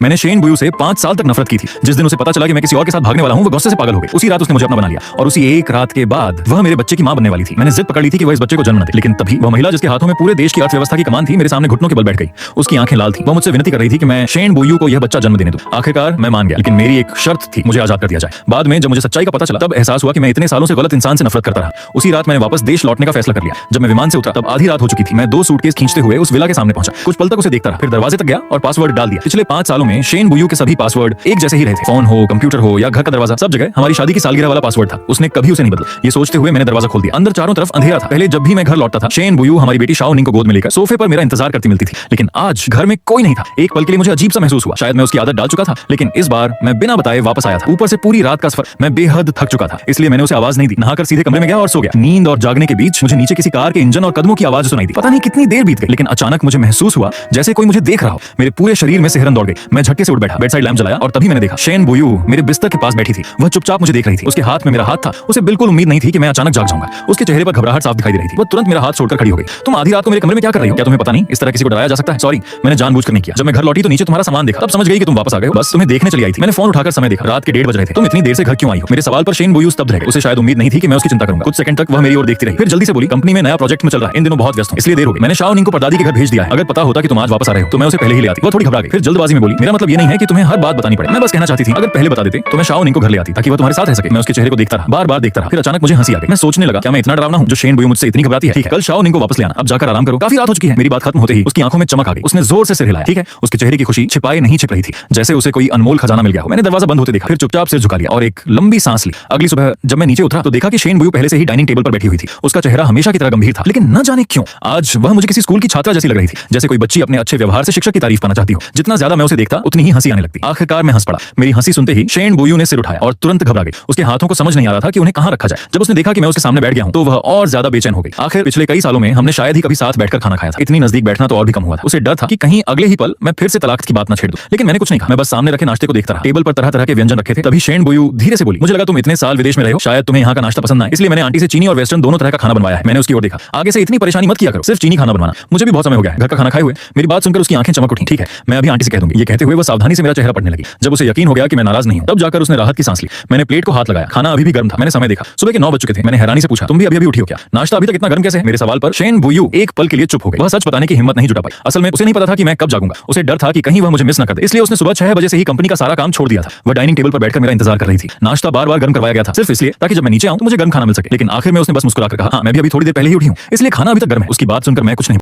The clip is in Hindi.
मैंने शेन बुयू से 5 साल तक नफरत की थी। जिस दिन उसे पता चला कि मैं किसी और के साथ भागने वाला हूँ, वो गुस्से से पागल हो गई। उसी रात उसने मुझे अपना बना लिया और उसी एक रात के बाद वह मेरे बच्चे की मां बनने वाली थी। मैंने जिद पकड़ ली थी कि वह इस बच्चे को जन्म न दे, लेकिन तभी वह महिला जिसके हाथों में पूरे देश की अर्थव्यवस्था की कमान थी, मेरे सामने घुटनों के बल बैठ गई। उसकी आंखें लाल थी। वह मुझसे विनती कर रही थी कि मैं शेन बुयू को यह बच्चा जन्म देने दूं। आखिरकार मैं मान गया, लेकिन मेरी एक शर्त थी, मुझे आजाद कर दिया जाए। बाद में जब मुझे सच्चाई का पता चला, तब एहसास हुआ कि मैं इतने सालों से गलत इंसान से नफरत करता रहा। उसी रात मैंने वापस देश लौटने का फैसला कर लिया। जब मैं विमान से उतरा तब आधी रात हो चुकी थी। मैं 2 सूटकेस खींचते हुए उस विला के सामने पहुंचा। कुछ पल तक उसे देखता रहा, फिर दरवाजे तक गया और पासवर्ड डाल दिया। पिछले 5 सालों में शेन बुयू के सभी पासवर्ड एक जैसे ही रहे थे। फोन हो, कंप्यूटर हो या घर का दरवाजा, सब जगह हमारी शादी की सालगिरह वाला पासवर्ड था। उसने कभी उसे नहीं बदला। ये सोचते हुए मैंने दरवाजा खोल दिया। अंदर चारों तरफ अंधेरा था। पहले जब भी मैं घर लौटता था, शेन बुयू हमारी बेटी शाओ निंग को गोद में लेकर सोफे पर मेरा इंतजार करती मिलती थी, लेकिन आज घर में कोई नहीं था। एक पल के लिए मुझे अजीब सा महसूस हुआ। शायद मैं उसकी आदत डाल चुका था, लेकिन इस बार मैं बिना बताए वापस आया था। ऊपर से पूरी रात का सफर, मैं बेहद थक चुका था, इसलिए मैंने उसे आवाज नहीं दी। नहाकर सीधे कमरे में गया और सो गया। नींद और जागने के बीच मुझे नीचे किसी कार के इंजन और कदमों की आवाज सुनाई दी। पता नहीं कितनी देर बीत गई, लेकिन अचानक मुझे महसूस हुआ जैसे कोई मुझे देख रहा हो। मेरे पूरे शरीर में से हिरन दौड़ गई। मैं झटके से उठ बैठा, बेड साइड लैंप जलाया और तभी मैंने देखा शेन बुयू मेरे बिस्तर के पास बैठी थी। वह चुपचाप मुझे देख रही थी। उसके हाथ में मेरा हाथ था। उसे बिल्कुल उम्मीद नहीं थी कि मैं अचानक जाग जाऊंगा। उसके चेहरे पर घबराहट साफ दिखाई दे रही थी। वह तुरंत मेरा हाथ छोड़कर खड़ी हो गई। तुम आधी रात को मेरे कमरे में क्या कर रही हो? क्या तुम्हें पता नहीं इस तरह किसी को डराया जा सकता है? सॉरी, मैंने जानबूझकर नहीं किया। जब मैं घर लौटी तो नीचे तुम्हारा सामान देखा, तब समझ गई कि तुम वापस आ गए हो। बस तुम्हें देखने चली आई थी। मैंने फोन उठाकर समय देखा, रात के 1:30 बज रहे थे। तुम इतनी देर से घर क्यों आई हो? मेरे सवाल पर शेन बुयू स्तब्ध रह गई। उसे शायद उम्मीद नहीं थी कि मैं उसकी चिंता करूंगा। कुछ सेकंड तक वह मेरी ओर देखती रही, फिर जल्दी से बोली, कंपनी में नया प्रोजेक्ट में चल रहा है, इन दिनों बहुत व्यस्त हूं, इसलिए देर हो गई। मैंने शाओ निंग को परदादी के घर भेज दिया है। अगर पता होता कि तुम आज वापस आ रहे हो तो मैं उसे पहले ही ले आती। वो थोड़ी घबरा गई, फिर जल्दबाजी में बोली, मेरा मतलब ये नहीं है कि तुम्हें हर बात बतानी पड़े। मैं बस कहना चाहती थी अगर पहले बता देते तो मैं शाओ निंग को घर ले आती ताकि वह तुम्हारे साथ रह सके। मैं उसके चेहरे को देखता रहा, बार-बार देखता रहा। फिर अचानक मुझे हंसी आ गई। मैं सोचने लगा, क्या मैं इतना डरावना हूं जो शेन बुयू मुझसे इतनी घबराती है? ठीक है, कल शाओ निंग को वापस ले आना। अब जाकर आराम करो, काफी रात हो चुकी है। मेरी बात खत्म होते ही उसकी आंखों में चमक आ गई। उसने जोर से सिर हिलाया। ठीक है, उसके चेहरे की खुशी छिपाए नहीं छिप रही थी, जैसे उसे कोई अनमोल खजाना मिल गया हो। मैंने दरवाजा बंद होते देखा, फिर चुपचाप सिर झुका लिया और एक लंबी सांस ली। अगली सुबह जब मैं नीचे उतरा तो देखा कि शेन बुयू पहले से ही डाइनिंग टेबल पर बैठी हुई थी। उसका चेहरा हमेशा की तरह गंभीर था, लेकिन न जाने क्यों आज वह मुझे किसी स्कूल की छात्रा जैसी लग रही थी, जैसे कोई बच्ची अपने अच्छे व्यवहार से शिक्षक की तारीफ पाना चाहती हो। जितना ज्यादा मैं उसे देखता उतनी ही हंसी आने लगती। आखिरकार मैं हंस पड़ा। मेरी हंसी सुनते ही शेन बुयू ने सिर उठाया और तुरंत घबरा गई। उसके हाथों को समझ नहीं आ रहा था कि उन्हें कहां रखा जाए। जब उसने देखा कि मैं उसके सामने बैठ गया हूं तो वह और ज्यादा बेचैन हो गई। आखिर पिछले कई सालों में हमने शायद ही कभी साथ बैठकर खाना खाया था। इतनी नजदीक बैठना तो और भी कम हुआ था। उसे डर था कि कहीं अगले ही पल मैं फिर से तलाक की बात न छेड़ दूं, लेकिन मैंने कुछ नहीं कहा। मैं बस सामने रखे नाश्ते को देखता रहा। टेबल पर तरह तरह के व्यंजन रखे थे। तभी शेन बुयू धीरे से बोली, मुझे लगा तुम इतने साल विदेश में रहे हो, शायद तुम्हें यहाँ का नाश्ता पसंद ना आए, इसलिए मैंने आंटी से चीनी और वेस्टर्न दोनों तरह का खाना बनवाया है। मैंने उसकी ओर देखा। आगे से इतनी परेशानी मत किया करो, सिर्फ चीनी खाना बनवाना। मुझे भी बहुत समय हो गया है घर का खाना खाए हुए। मेरी बात सुनकर उसकी आंखें चमक उठी। ठीक है, मैं अभी आंटी से कह दूंगी। ये कहते हुए वो सावधानी से मेरा चेहरा पढ़ने लगी। जब उसे यकीन हो गया कि मैं नाराज नहीं हूं, तब जाकर उसने राहत की सांस ली। मैंने प्लेट को हाथ लगाया। खाना अभी भी गर्म था। मैंने समय देखा, सुबह के 9 बज चुके थे। मैंने हैरानी से पूछा, तुम भी अभी उठी हो क्या? नाश्ता अभी तक इतना गर्म कैसे है? मेरे सवाल पर शेन बुयू एक पल के लिए चुप हो गई। वह सच बताने की हिम्मत नहीं जुटा पाई। असल में उसे नहीं पता था कि मैं कब जागूंगा। उसे डर था कि कहीं वह मुझे मिस न कर दे, इसलिए उसने सुबह 6 बजे से ही कंपनी का सारा काम छोड़ दिया था। वह डाइनिंग टेबल पर बैठकर मेरा इंतजार कर रही थी। नाश्ता बार-बार गर्म करवाया गया था, सिर्फ इसलिए ताकि जब मैं नीचे आऊं तो मुझे गर्म खाना मिल सके। लेकिन आखिर में उसने बस मुस्कुराकर कहा, हाँ मैं भी अभी थोड़ी देर पहले ही उठी हूं, इसलिए खाना अभी तक गर्म है। उसकी बात सुनकर मैं कुछ नहीं